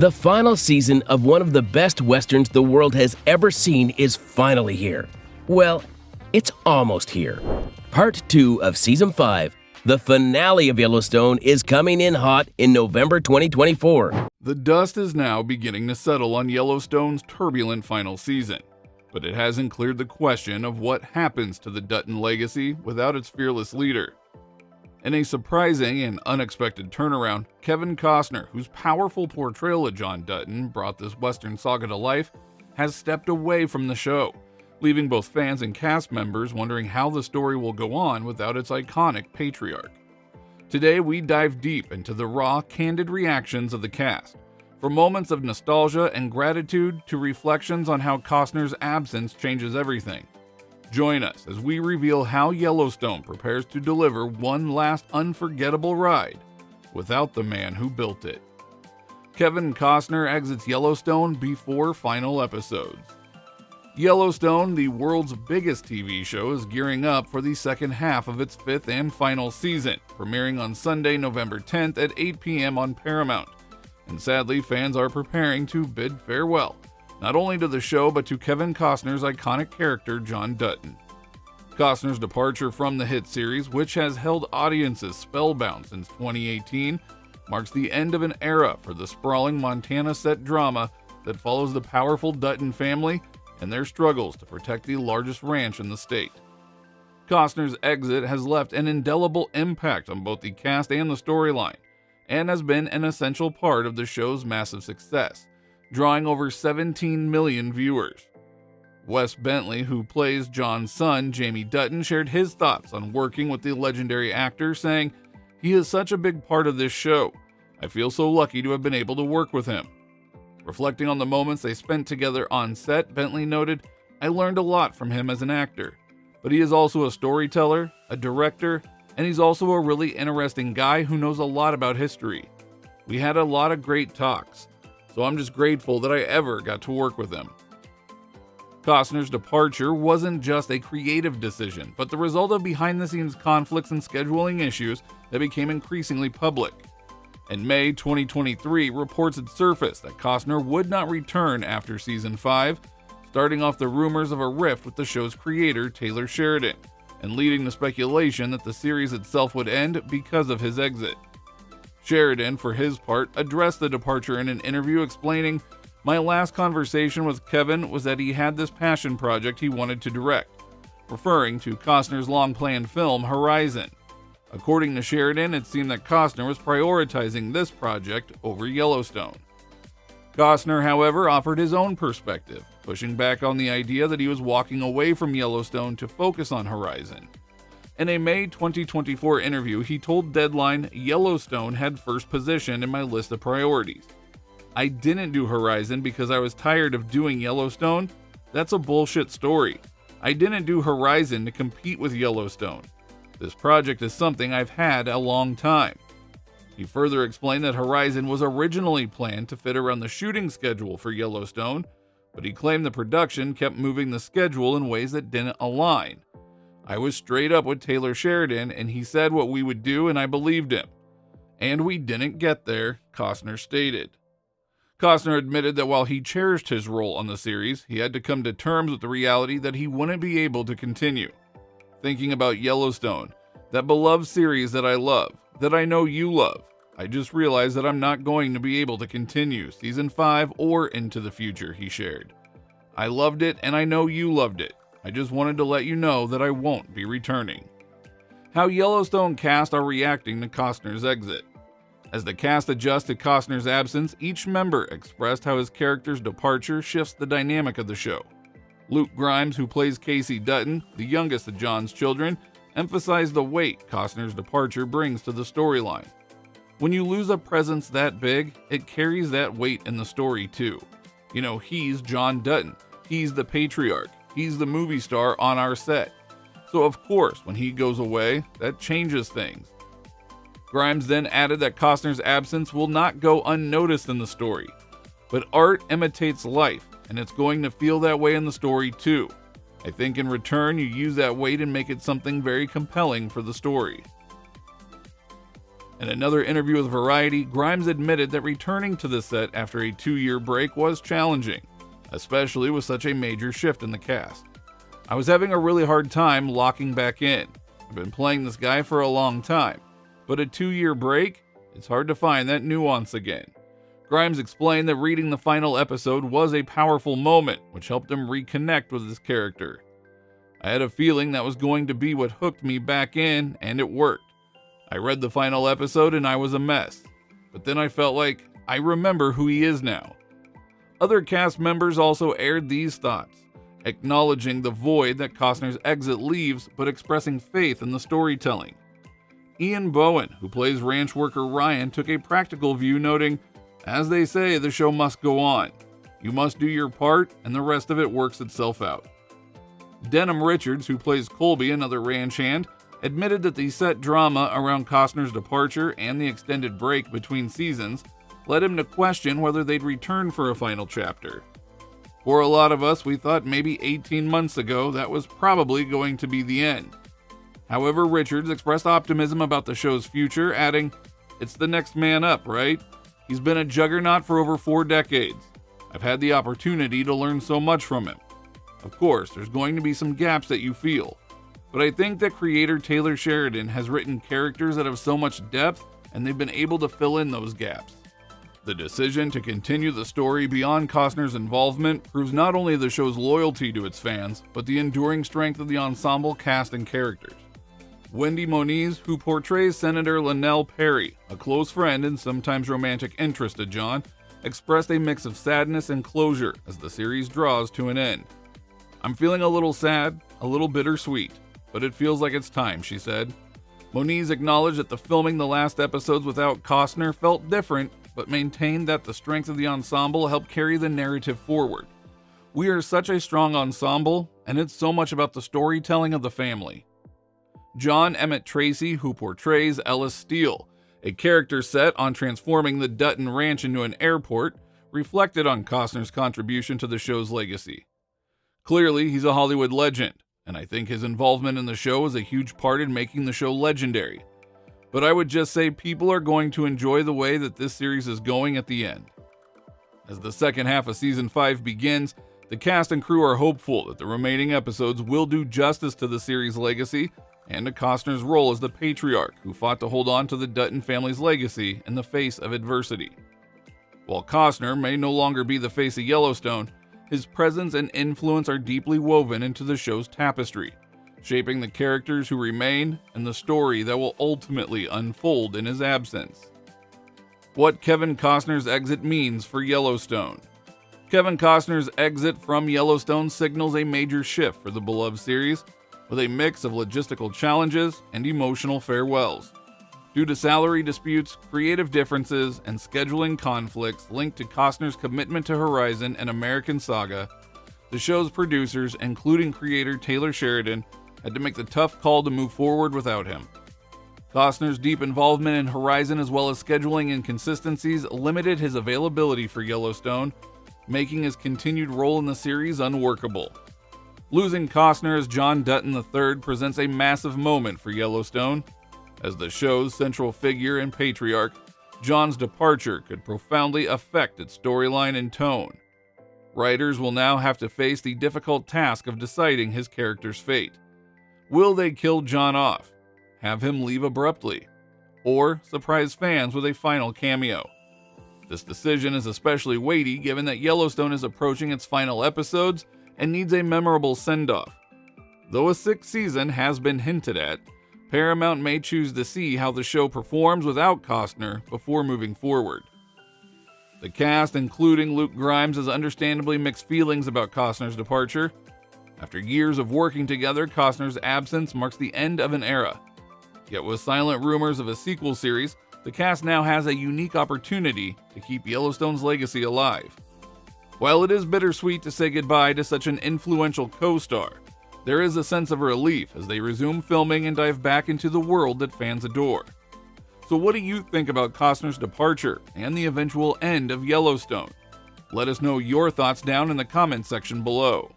The final season of one of the best westerns the world has ever seen is finally here. Well, it's almost here. Part 2 of Season 5, the finale of Yellowstone, is coming in hot in November 2024. The dust is now beginning to settle on Yellowstone's turbulent final season, but it hasn't cleared the question of what happens to the Dutton legacy without its fearless leader. In a surprising and unexpected turnaround, Kevin Costner, whose powerful portrayal of John Dutton brought this Western saga to life, has stepped away from the show, leaving both fans and cast members wondering how the story will go on without its iconic patriarch. Today, we dive deep into the raw, candid reactions of the cast, from moments of nostalgia and gratitude to reflections on how Costner's absence changes everything. Join us as we reveal how Yellowstone prepares to deliver one last unforgettable ride without the man who built it. Kevin Costner exits Yellowstone before final episodes. Yellowstone, the world's biggest TV show, is gearing up for the second half of its fifth and final season, premiering on Sunday, November 10th at 8 p.m. on Paramount. And sadly, fans are preparing to bid farewell, not only to the show, but to Kevin Costner's iconic character, John Dutton. Costner's departure from the hit series, which has held audiences spellbound since 2018, marks the end of an era for the sprawling Montana-set drama that follows the powerful Dutton family and their struggles to protect the largest ranch in the state. Costner's exit has left an indelible impact on both the cast and the storyline, and has been an essential part of the show's massive success, drawing over 17 million viewers. Wes Bentley, who plays John's son, Jamie Dutton, shared his thoughts on working with the legendary actor, saying, "He is such a big part of this show. I feel so lucky to have been able to work with him." Reflecting on the moments they spent together on set, Bentley noted, "I learned a lot from him as an actor, but he is also a storyteller, a director, and he's also a really interesting guy who knows a lot about history. We had a lot of great talks. So I'm just grateful that I ever got to work with him." Costner's departure wasn't just a creative decision, but the result of behind-the-scenes conflicts and scheduling issues that became increasingly public. In May 2023, reports had surfaced that Costner would not return after Season 5, starting off the rumors of a rift with the show's creator, Taylor Sheridan, and leading to speculation that the series itself would end because of his exit. Sheridan, for his part, addressed the departure in an interview, explaining, "My last conversation with Kevin was that he had this passion project he wanted to direct," referring to Costner's long-planned film, Horizon. According to Sheridan, it seemed that Costner was prioritizing this project over Yellowstone. Costner, however, offered his own perspective, pushing back on the idea that he was walking away from Yellowstone to focus on Horizon. In a May 2024 interview, he told Deadline, "Yellowstone had first position in my list of priorities. I didn't do Horizon because I was tired of doing Yellowstone. That's a bullshit story. I didn't do Horizon to compete with Yellowstone. This project is something I've had a long time." He further explained that Horizon was originally planned to fit around the shooting schedule for Yellowstone, but he claimed the production kept moving the schedule in ways that didn't align. "I was straight up with Taylor Sheridan, and he said what we would do, and I believed him. And we didn't get there," Costner stated. Costner admitted that while he cherished his role on the series, he had to come to terms with the reality that he wouldn't be able to continue. "Thinking about Yellowstone, that beloved series that I love, that I know you love, I just realized that I'm not going to be able to continue Season 5 or into the future," he shared. "I loved it, and I know you loved it. I just wanted to let you know that I won't be returning." How Yellowstone cast are reacting to Costner's exit. As the cast adjusts to Costner's absence, each member expressed how his character's departure shifts the dynamic of the show. Luke Grimes, who plays Casey Dutton, the youngest of John's children, emphasized the weight Costner's departure brings to the storyline. "When you lose a presence that big, it carries that weight in the story too. You know, he's John Dutton. He's the patriarch. He's the movie star on our set. So of course, when he goes away, that changes things." Grimes then added that Costner's absence will not go unnoticed in the story. "But art imitates life, and it's going to feel that way in the story too. I think in return, you use that weight and make it something very compelling for the story." In another interview with Variety, Grimes admitted that returning to the set after a 2-year break was challenging, especially with such a major shift in the cast. "I was having a really hard time locking back in. I've been playing this guy for a long time, but a 2-year break? It's hard to find that nuance again." Grimes explained that reading the final episode was a powerful moment, which helped him reconnect with his character. "I had a feeling that was going to be what hooked me back in, and it worked. I read the final episode and I was a mess, but then I felt like I remember who he is now." Other cast members also aired these thoughts, acknowledging the void that Costner's exit leaves, but expressing faith in the storytelling. Ian Bowen, who plays ranch worker Ryan, took a practical view, noting, "As they say, the show must go on. You must do your part, and the rest of it works itself out." Denham Richards, who plays Colby, another ranch hand, admitted that the set drama around Costner's departure and the extended break between seasons led him to question whether they'd return for a final chapter. "For a lot of us, we thought maybe 18 months ago that was probably going to be the end." However, Richards expressed optimism about the show's future, adding, "It's the next man up, right? He's been a juggernaut for over 4 decades. I've had the opportunity to learn so much from him. Of course, there's going to be some gaps that you feel, but I think that creator Taylor Sheridan has written characters that have so much depth, and they've been able to fill in those gaps." The decision to continue the story beyond Costner's involvement proves not only the show's loyalty to its fans, but the enduring strength of the ensemble cast and characters. Wendy Moniz, who portrays Senator Linnell Perry, a close friend and sometimes romantic interest to John, expressed a mix of sadness and closure as the series draws to an end. "I'm feeling a little sad, a little bittersweet, but it feels like it's time," she said. Moniz acknowledged that the filming the last episodes without Costner felt different, but maintained that the strength of the ensemble helped carry the narrative forward. "We are such a strong ensemble, and it's so much about the storytelling of the family." John Emmett Tracy, who portrays Ellis Steele, a character set on transforming the Dutton Ranch into an airport, reflected on Costner's contribution to the show's legacy. "Clearly, he's a Hollywood legend, and I think his involvement in the show is a huge part in making the show legendary. But I would just say people are going to enjoy the way that this series is going at the end." As the second half of Season 5 begins, the cast and crew are hopeful that the remaining episodes will do justice to the series' legacy and to Costner's role as the patriarch who fought to hold on to the Dutton family's legacy in the face of adversity. While Costner may no longer be the face of Yellowstone, his presence and influence are deeply woven into the show's tapestry, shaping the characters who remain and the story that will ultimately unfold in his absence. What Kevin Costner's exit means for Yellowstone. Kevin Costner's exit from Yellowstone signals a major shift for the beloved series, with a mix of logistical challenges and emotional farewells. Due to salary disputes, creative differences, and scheduling conflicts linked to Costner's commitment to Horizon and American Saga, the show's producers, including creator Taylor Sheridan, had to make the tough call to move forward without him. Costner's deep involvement in Horizon as well as scheduling inconsistencies limited his availability for Yellowstone, making his continued role in the series unworkable. Losing Costner as John Dutton III presents a massive moment for Yellowstone. As the show's central figure and patriarch, John's departure could profoundly affect its storyline and tone. Writers will now have to face the difficult task of deciding his character's fate. Will they kill John off, have him leave abruptly, or surprise fans with a final cameo? This decision is especially weighty given that Yellowstone is approaching its final episodes and needs a memorable send-off. Though a 6th season has been hinted at, Paramount may choose to see how the show performs without Costner before moving forward. The cast, including Luke Grimes, has understandably mixed feelings about Costner's departure. After years of working together, Costner's absence marks the end of an era. Yet with silent rumors of a sequel series, the cast now has a unique opportunity to keep Yellowstone's legacy alive. While it is bittersweet to say goodbye to such an influential co-star, there is a sense of relief as they resume filming and dive back into the world that fans adore. So what do you think about Costner's departure and the eventual end of Yellowstone? Let us know your thoughts down in the comments section below.